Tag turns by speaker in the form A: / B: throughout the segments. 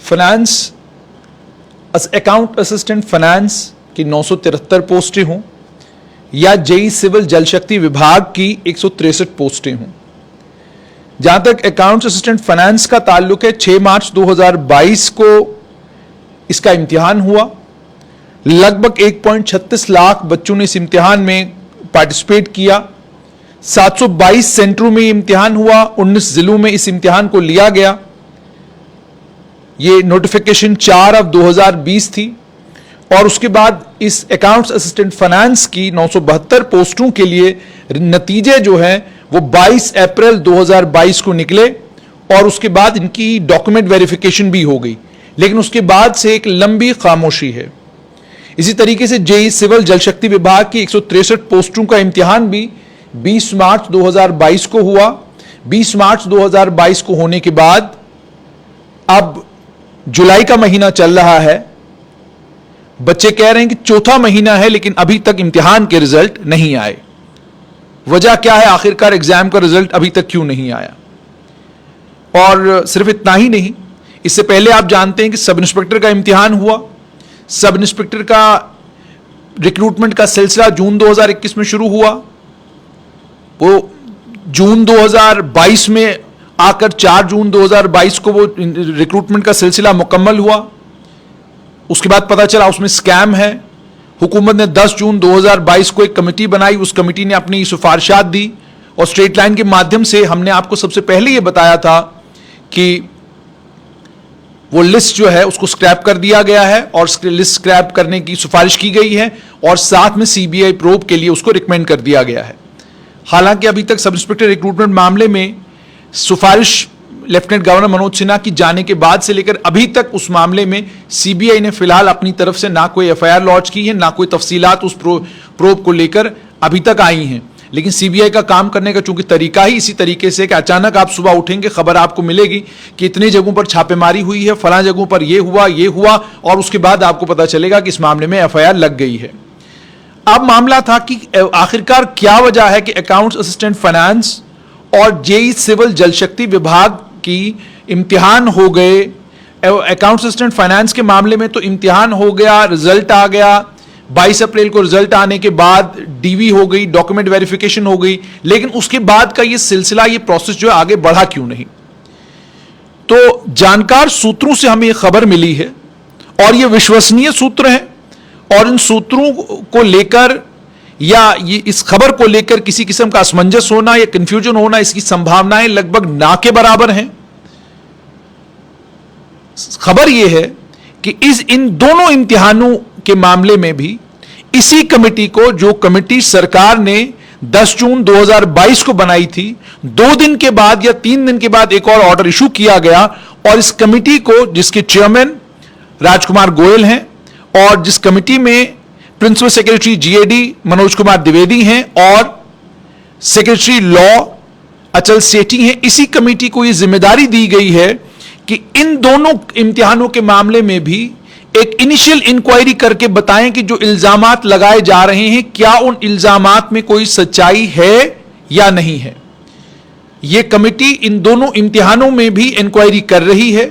A: Finance account assistant finance की 973 पोस्टें हों या जेई सिविल जल शक्ति विभाग की 163 पोस्टें हों। जहां तक अकाउंट्स असिस्टेंट फाइनेंस का ताल्लुक है, 6 मार्च 2022 को इसका इम्तिहान हुआ। लगभग 1.36 लाख बच्चों ने इस इम्तिहान में पार्टिसिपेट किया। 722 सेंटरों में इम्तिहान हुआ, 19 जिलों में इस इम्तिहान को लिया गया। ये नोटिफिकेशन 4/2020 थी और उसके बाद इस अकाउंट्स असिस्टेंट फाइनेंस की 972 पोस्टों के लिए नतीजे जो हैं वो 22 अप्रैल 2022 को निकले और उसके बाद इनकी डॉक्यूमेंट वेरिफिकेशन भी हो गई, लेकिन उसके बाद से एक लंबी खामोशी है। इसी तरीके से जेई सिविल जल शक्ति विभाग की 163 पोस्टों का इम्तिहान भी 20 मार्च 2022 को हुआ। 20 मार्च 2022 को होने के बाद अब जुलाई का महीना चल रहा है। बच्चे कह रहे हैं कि चौथा महीना है लेकिन अभी तक इम्तिहान के रिजल्ट नहीं आए। वजह क्या है, आखिरकार एग्जाम का रिजल्ट अभी तक क्यों नहीं आया? और सिर्फ इतना ही नहीं, इससे पहले आप जानते हैं कि सब इंस्पेक्टर का इम्तिहान हुआ। सब इंस्पेक्टर का रिक्रूटमेंट का सिलसिला जून 2021 में शुरू हुआ। वो जून 2022 में आकर 4 जून 2022 को वो रिक्रूटमेंट का सिलसिला मुकम्मल हुआ। उसके बाद पता चला उसमें स्कैम है। हुकूमत ने 10 जून 2022 को एक कमेटी बनाई, उस कमेटी ने अपनी सिफारिशात दी और स्ट्रेट लाइन के माध्यम से हमने आपको सबसे पहले यह बताया था कि वो लिस्ट जो है उसको स्क्रैप कर दिया गया है और लिस्ट स्क्रैप करने की सिफारिश की गई है और साथ में सीबीआई प्रोब के लिए उसको रिकमेंड कर दिया गया है। हालांकि अभी तक सब इंस्पेक्टर रिक्रूटमेंट मामले में सिफारिश लेफ्टिनेंट गवर्नर मनोज सिन्हा की जाने के बाद से लेकर अभी तक उस मामले में सीबीआई ने फिलहाल अपनी तरफ से ना कोई एफआईआर लॉन्च की है, ना कोई तफसीलात उस प्रोब को लेकर अभी तक आई हैं। लेकिन सीबीआई का काम करने का चूंकि तरीका ही इसी तरीके से कि अचानक आप सुबह उठेंगे, खबर आपको मिलेगी कि इतनी जगहों पर छापेमारी हुई है, फलां जगहों पर ये हुआ और उसके बाद आपको पता चलेगा कि इस मामले में एफआईआर लग गई है। अब मामला था कि आखिरकार क्या वजह है कि अकाउंट्स असिस्टेंट फाइनेंस और जेई सिविल जल शक्ति विभाग की इम्तिहान हो गए। अकाउंट्स असिस्टेंट फाइनेंस के मामले में तो इम्तिहान हो गया, रिजल्ट आ गया। 22 अप्रैल को रिजल्ट आने के बाद डीवी हो गई, डॉक्यूमेंट वेरिफिकेशन हो गई, लेकिन उसके बाद का ये सिलसिला, ये प्रोसेस जो है आगे बढ़ा क्यों नहीं? तो जानकार सूत्रों से हमें खबर मिली है और ये विश्वसनीय सूत्र हैं और इन सूत्रों को लेकर या ये इस खबर को लेकर किसी किस्म का असमंजस होना या कंफ्यूजन होना, इसकी संभावनाएं लगभग ना के बराबर हैं। खबर यह है कि इन दोनों इम्तिहानों के मामले में भी इसी कमेटी को, जो कमेटी सरकार ने 10 जून 2022 को बनाई थी, 2 दिन के बाद या 3 दिन के बाद एक और ऑर्डर इशू किया गया और इस कमेटी को, जिसके चेयरमैन राजकुमार गोयल हैं और जिस कमेटी में principal secretary GAD Manoj Kumar Dwivedi हैं और सेक्रेटरी लॉ अचल सेठी हैं, इसी कमेटी को यह जिम्मेदारी दी गई है कि इन दोनों इम्तिहानों के मामले में भी एक इनिशियल इंक्वायरी करके बताएं कि जो इल्जामात लगाए जा रहे हैं क्या उन इल्जामात में कोई सच्चाई है या नहीं है। यह कमेटी इन दोनों इम्तिहानों में भी इंक्वायरी कर रही है।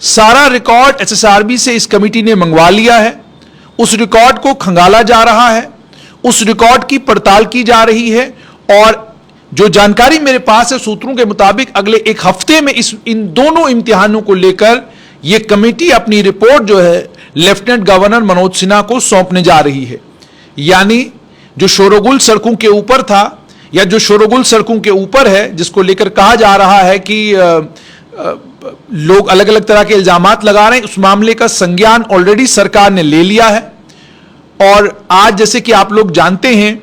A: सारा रिकॉर्ड एसएसआरबी से इस कमेटी ने मंगवा लिया है। उस रिकॉर्ड को खंगाला जा रहा है, उस रिकॉर्ड की पड़ताल की जा रही है और जो जानकारी मेरे पास है सूत्रों के मुताबिक अगले 1 हफ्ते में इन दोनों इम्तिहानों को लेकर यह कमेटी अपनी रिपोर्ट जो है लेफ्टिनेंट गवर्नर मनोज सिन्हा को सौंपने जा रही है। यानी जो शोरगुल सड़कों के ऊपर था या जो शोरगुल सड़कों के ऊपर है, जिसको लेकर कहा जा रहा है कि लोग अलग अलग तरह के इल्जामात लगा रहे हैं, उस मामले का संज्ञान ऑलरेडी सरकार ने ले लिया है। और आज जैसे कि आप लोग जानते हैं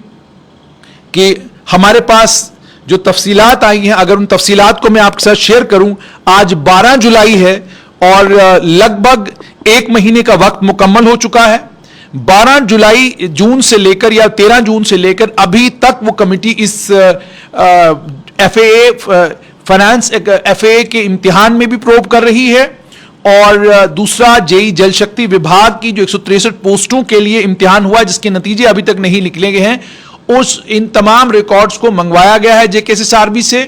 A: कि हमारे पास जो तफसीलात आई हैं, अगर उन तफसीलात को मैं आपके साथ शेयर करूं, आज 12 जुलाई है और लगभग 1 महीने का वक्त मुकम्मल हो चुका है। 12 जुलाई जून से लेकर या 13 जून से लेकर अभी तक वो कमेटी इस एफएए फाइनेंस एफएए के इम्तिहान में भी प्रोब कर रही है और दूसरा जेई जल शक्ति विभाग की जो 163 पोस्टों के लिए इम्तिहान हुआ जिसके नतीजे अभी तक नहीं निकले गए हैं, इन तमाम रिकॉर्ड्स को मंगवाया गया है जेकेएसएसआरबी से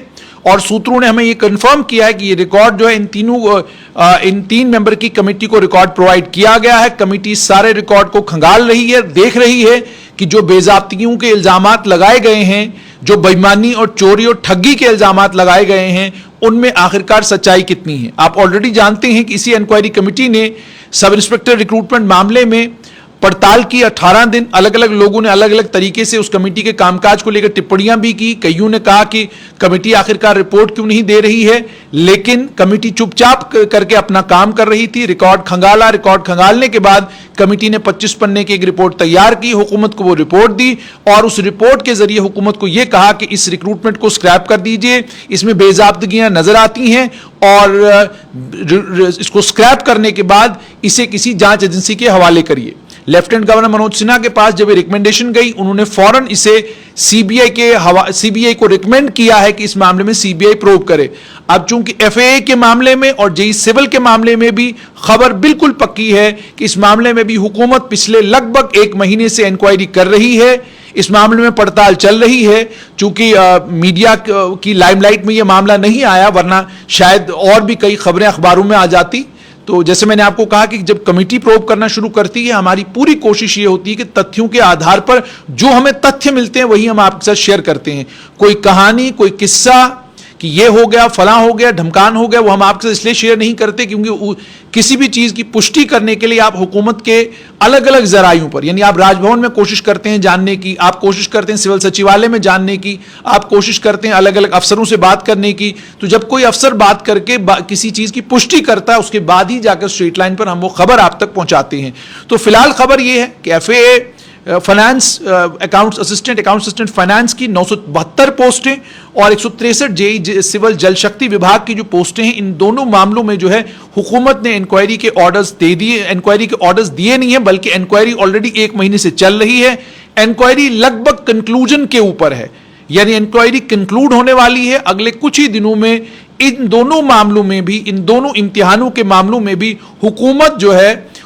A: और सूत्रों ने हमें यह कंफर्म किया है कि ये रिकॉर्ड जो है इन तीन मेंबर की कमेटी को रिकॉर्ड प्रोवाइड किया गया है। कमेटी सारे रिकॉर्ड को खंगाल रही है, देख रही है कि जो बेजाब्तियों के इल्जामात लगाए गए हैं, जो बेईमानी और चोरी और ठगी के इल्जामात लगाए गए हैं, उनमें आखिरकार सच्चाई कितनी है। आप ऑलरेडी जानते हैं कि इसी इंक्वायरी कमेटी ने सब इंस्पेक्टर रिक्रूटमेंट मामले में पड़ताल की। 18 दिन अलग अलग लोगों ने अलग अलग तरीके से उस कमेटी के कामकाज को लेकर टिप्पणियां भी की। कईयों ने कहा कि कमेटी आखिरकार रिपोर्ट क्यों नहीं दे रही है, लेकिन कमेटी चुपचाप करके अपना काम कर रही थी। रिकॉर्ड खंगाला, रिकॉर्ड खंगालने के बाद कमेटी ने 25 पन्ने की एक रिपोर्ट तैयार की, हुकूमत को वो रिपोर्ट दी और उस रिपोर्ट के जरिए हुकूमत को यह कहा कि इस रिक्रूटमेंट को स्क्रैप कर दीजिए, इसमें बेजाब्तगियां नजर आती हैं और इसको स्क्रैप करने के बाद इसे किसी जांच एजेंसी के हवाले करिए। लेफ्टिनेंट गवर्नर मनोज सिन्हा के पास जब ये रिकमेंडेशन गई, उन्होंने फौरन इसे सीबीआई को रिकमेंड किया है कि इस मामले में सीबीआई प्रोब करे। अब चूंकि एफएए के मामले में और जेई सिविल के मामले में भी खबर बिल्कुल पक्की है कि इस मामले में भी हुकूमत पिछले लगभग 1 महीने से इंक्वायरी कर रही है, इस मामले में पड़ताल चल रही है। चूंकि मीडिया की लाइमलाइट में यह मामला नहीं आया, वरना शायद और भी कई खबरें अखबारों में आ जाती। तो जैसे मैंने आपको कहा कि जब कमेटी प्रोब करना शुरू करती है, हमारी पूरी कोशिश ये होती है कि तथ्यों के आधार पर जो हमें तथ्य मिलते हैं वही हम आपके साथ शेयर करते हैं। कोई कहानी, कोई किस्सा कि ये हो गया, फलां हो गया, ढमकान हो गया, वो हम आपके साथ इसलिए शेयर नहीं करते क्योंकि किसी भी चीज की पुष्टि करने के लिए आप हुकूमत के अलग अलग जरायों पर, यानी आप राजभवन में कोशिश करते हैं जानने की, आप कोशिश करते हैं सिविल सचिवालय में जानने की, आप कोशिश करते हैं अलग अलग अफसरों से बात करने की। तो जब कोई अफसर बात करके किसी चीज की पुष्टि करता है, उसके बाद ही जाकर स्ट्रेट लाइन पर हम वो खबर आप तक पहुंचाते हैं। तो फिलहाल खबर ये है कि एफएए फाइनेंस असिस्टेंट फाइनेंस की 972 पोस्टें और 163 जेई सिविल जल शक्ति विभाग की जो पोस्टें हैं, इन दोनों मामलों में जो है हुकूमत ने इंक्वायरी के ऑर्डर्स दे दिए। इंक्वायरी के ऑर्डर्स दिए नहीं है, बल्कि इंक्वायरी ऑलरेडी 1 महीने से चल रही है। इंक्वायरी लगभग कंक्लूजन के ऊपर है, यानी इंक्वायरी कंक्लूड होने वाली है अगले कुछ ही दिनों में। इन दोनों मामलों में भी, इन दोनों इम्तिहानों के मामलों में भी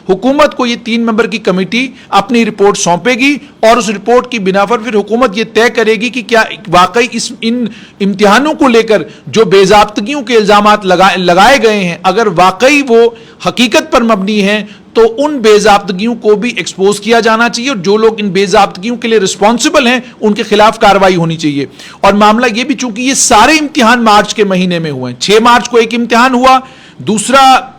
A: हुकूमत को ये 3 मेंबर की कमेटी अपनी रिपोर्ट सौंपेगी और उस रिपोर्ट की बिना पर फिर हुकूमत ये तय करेगी कि क्या वाकई इन इम्तिहानों को लेकर जो बेजाब्तगियों के इल्जामात लगाए गए हैं, अगर वाकई वो हकीकत पर मबनी हैं, तो उन बेजाब्तगियों को भी एक्सपोज किया जाना चाहिए और जो लोग इन बेजाब्तगियों के लिए रिस्पॉन्सिबल हैं उनके खिलाफ कार्रवाई होनी चाहिए। और मामला ये भी, चूंकि ये सारे इम्तिहान मार्च के महीने में हुए हैं, 6 मार्च को एक इम्तिहान हुआ, दूसरा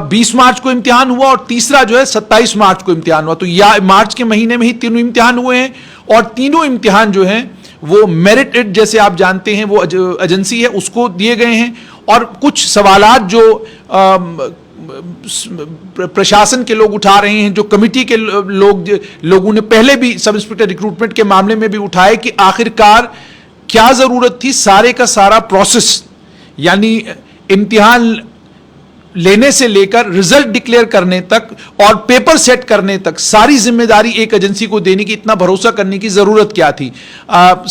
A: 20 मार्च को इम्तिहान हुआ और तीसरा जो है 27 मार्च को इम्तिहान हुआ। तो या मार्च के महीने में ही तीनों इम्तिहान हुए हैं और तीनों इम्तिहान जो हैं वो मेरिट, जैसे आप जानते हैं, वो एजेंसी है, उसको दिए गए हैं। और कुछ सवालात जो प्रशासन के लोग उठा रहे हैं, जो कमेटी के लोगों ने पहले भी सब इंस्पेक्टर रिक्रूटमेंट के मामले में भी उठाए कि आखिरकार क्या जरूरत थी सारे का सारा प्रोसेस, यानी इम्तिहान लेने से लेकर रिजल्ट डिक्लेयर करने तक और पेपर सेट करने तक सारी जिम्मेदारी एक एजेंसी को देने की, इतना भरोसा करने की जरूरत क्या थी।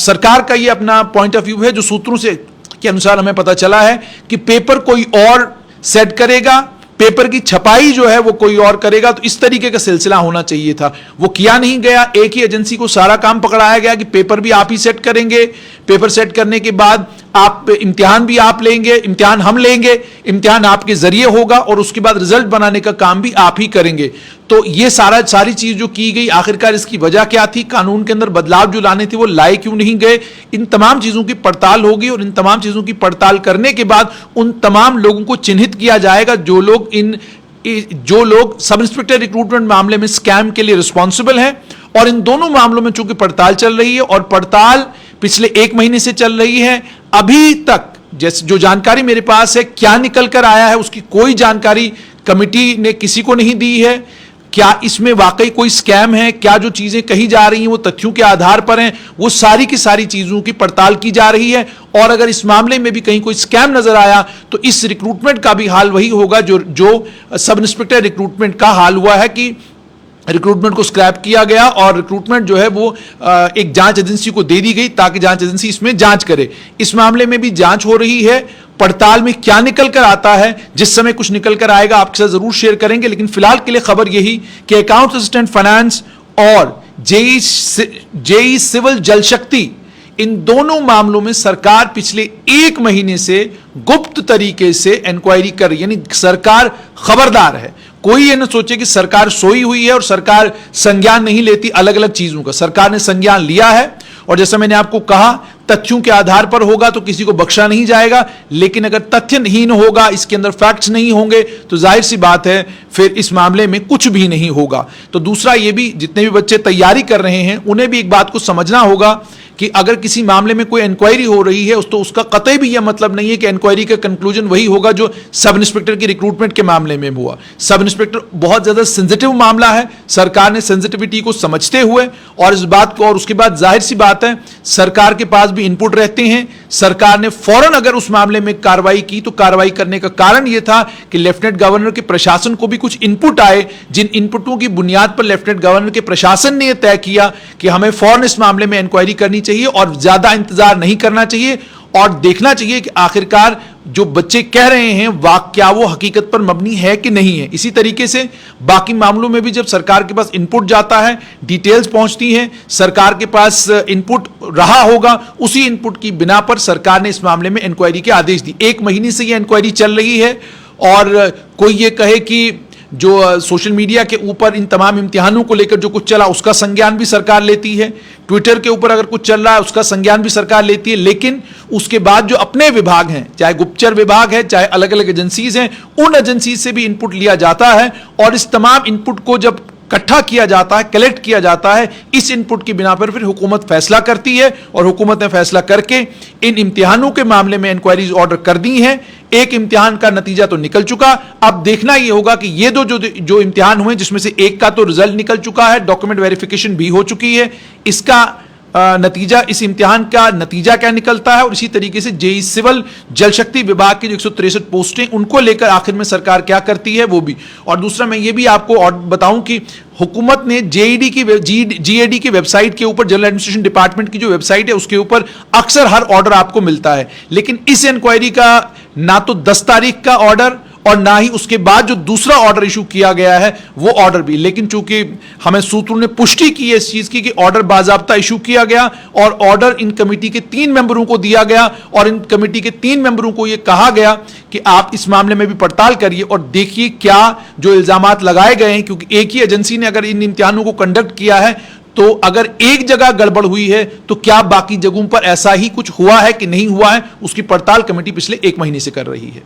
A: सरकार का ये अपना पॉइंट ऑफ व्यू है, जो सूत्रों से के अनुसार हमें पता चला है कि पेपर कोई और सेट करेगा, पेपर की छपाई जो है वो कोई और करेगा। तो इस तरीके का सिलसिला होना चाहिए था, वो किया नहीं गया। एक ही एजेंसी को सारा काम पकड़ाया गया कि पेपर भी आप ही सेट करेंगे, पेपर सेट करने के बाद आप इम्तिहान भी आप लेंगे, इम्तिहान हम लेंगे, इम्तिहान आपके जरिए होगा और उसके बाद रिजल्ट बनाने का काम भी आप ही करेंगे। तो ये सारी चीज जो की गई, आखिरकार इसकी वजह क्या थी, कानून के अंदर बदलाव जो लाने थे वो लाए क्यों नहीं गए, इन तमाम चीजों की पड़ताल होगी और इन तमाम चीजों की पड़ताल करने के बाद उन तमाम लोगों को चिन्हित किया जाएगा जो लोग सब इंस्पेक्टर रिक्रूटमेंट मामले में स्कैम के लिए रिस्पॉन्सिबल हैं। और इन दोनों मामलों में चूंकि पड़ताल चल रही है और पड़ताल पिछले 1 महीने से चल रही है, अभी तक जैसे जो जानकारी मेरे पास है, क्या निकल कर आया है उसकी कोई जानकारी कमेटी ने किसी को नहीं दी है। क्या इसमें वाकई कोई स्कैम है, क्या जो चीजें कही जा रही हैं वो तथ्यों के आधार पर हैं, वो सारी की सारी चीजों की पड़ताल की जा रही है। और अगर इस मामले में भी कहीं कोई स्कैम नजर आया तो इस रिक्रूटमेंट का भी हाल वही होगा जो सब इंस्पेक्टर रिक्रूटमेंट का हाल हुआ है कि रिक्रूटमेंट को स्क्रैप किया गया और रिक्रूटमेंट जो है वो एक जांच एजेंसी को दे दी गई ताकि जांच एजेंसी इसमें जांच करे। इस मामले में भी जांच हो रही है, पड़ताल में क्या निकल कर आता है, जिस समय कुछ निकल कर आएगा आपके साथ जरूर शेयर करेंगे। लेकिन फिलहाल के लिए खबर यही कि अकाउंट्स असिस्टेंट फाइनेंस और जेई सिविल जल शक्ति, इन दोनों मामलों में सरकार पिछले 1 महीने से गुप्त तरीके से इंक्वायरी कर रही है, यानी सरकार खबरदार है। कोई ये न सोचे कि सरकार सोई हुई है और सरकार संज्ञान नहीं लेती अलग अलग चीजों का। सरकार ने संज्ञान लिया है और जैसा मैंने आपको कहा, तथ्यों के आधार पर होगा तो किसी को बख्शा नहीं जाएगा, लेकिन अगर तथ्यहीन होगा, इसके अंदर फैक्ट्स नहीं होंगे, तो जाहिर सी बात है फिर इस मामले में कुछ भी नहीं होगा। तो दूसरा ये भी, जितने भी बच्चे तैयारी कर रहे हैं उन्हें भी एक बात को समझना होगा कि अगर किसी मामले में कोई इंक्वायरी हो रही है तो उसका कतई भी यह मतलब नहीं है कि इंक्वायरी का कंक्लूजन वही होगा जो सब इंस्पेक्टर की रिक्रूटमेंट के मामले में हुआ। सब इंस्पेक्टर बहुत ज्यादा सेंसिटिव मामला है, सरकार ने सेंसिटिविटी को समझते हुए और इस बात को, और उसके बाद जाहिर सी बात है सरकार के पास भी इनपुट रहते हैं। सरकार ने फौरन अगर उस मामले में कार्रवाई की तो कार्रवाई करने का कारण यह था कि लेफ्टिनेंट गवर्नर के प्रशासन को भी कुछ इनपुट आए, जिन इनपुटों की बुनियाद पर लेफ्टिनेंट गवर्नर के प्रशासन ने यह तय किया कि हमें फौरन इस मामले में इंक्वायरी करनी चाहिए और ज्यादा इंतजार नहीं करना चाहिए और देखना चाहिए कि आखिरकार जो बच्चे कह रहे हैं क्या वो हकीकत पर मबनी है कि नहीं है। इसी तरीके से बाकी मामलों में भी जब सरकार के पास इनपुट जाता है, डिटेल्स पहुंचती हैं, सरकार के पास इनपुट रहा होगा, उसी इनपुट की बिना पर सरकार ने इस मामले में इंक्वायरी के आदेश दी। 1 महीने से यह इंक्वायरी चल रही है और कोई ये कहे कि जो सोशल मीडिया के ऊपर इन तमाम इम्तिहानों को लेकर जो कुछ चला उसका संज्ञान भी सरकार लेती है, ट्विटर के ऊपर अगर कुछ चल रहा है उसका संज्ञान भी सरकार लेती है, लेकिन उसके बाद जो अपने विभाग हैं, चाहे गुप्तचर विभाग है, चाहे अलग अलग एजेंसीज हैं, उन एजेंसी से भी इनपुट लिया जाता है और इस तमाम इनपुट को जब इकट्ठा किया जाता है, कलेक्ट किया जाता है, इस इनपुट की बिना पर फिर हुकूमत फैसला करती है और हुकूमत ने फैसला करके इन इम्तिहानों के मामले में इंक्वायरीज ऑर्डर कर दी हैं। एक इम्तिहान का नतीजा तो निकल चुका, अब देखना यह होगा कि ये जो इम्तिहान हुए जिसमें से एक का तो रिजल्ट निकल चुका है, डॉक्यूमेंट वेरिफिकेशन भी हो चुकी है, इसका नतीजा, इस इम्तिहान का नतीजा क्या निकलता है और इसी तरीके से जेई सिविल जल शक्ति विभाग की जो 163 पोस्टें उनको लेकर आखिर में सरकार क्या करती है वो भी। और दूसरा मैं ये भी आपको और बताऊं कि हुकूमत ने जीएडी की वेबसाइट के ऊपर, जनरल एडमिनिस्ट्रेशन डिपार्टमेंट की जो वेबसाइट है उसके ऊपर अक्सर हर ऑर्डर आपको मिलता है, लेकिन इस इंक्वायरी का ना तो 10 तारीख का ऑर्डर और ना ही उसके बाद जो दूसरा ऑर्डर इशू किया गया है वो ऑर्डर भी, लेकिन चूंकि हमें सूत्रों ने पुष्टि की है इस चीज की कि ऑर्डर बाजाब्ता इशू किया गया और ऑर्डर इन कमेटी के 3 मेंबरों को दिया गया और इन कमेटी के 3 मेंबरों को यह कहा गया कि आप इस मामले में भी पड़ताल करिए और देखिए क्या जो इल्जामात लगाए गए हैं, क्योंकि एक ही एजेंसी ने अगर इन इम्तिहानों को कंडक्ट किया है तो अगर एक जगह गड़बड़ हुई है तो क्या बाकी जगहों पर ऐसा ही कुछ हुआ है कि नहीं हुआ है, उसकी पड़ताल कमेटी पिछले 1 महीने से कर रही है।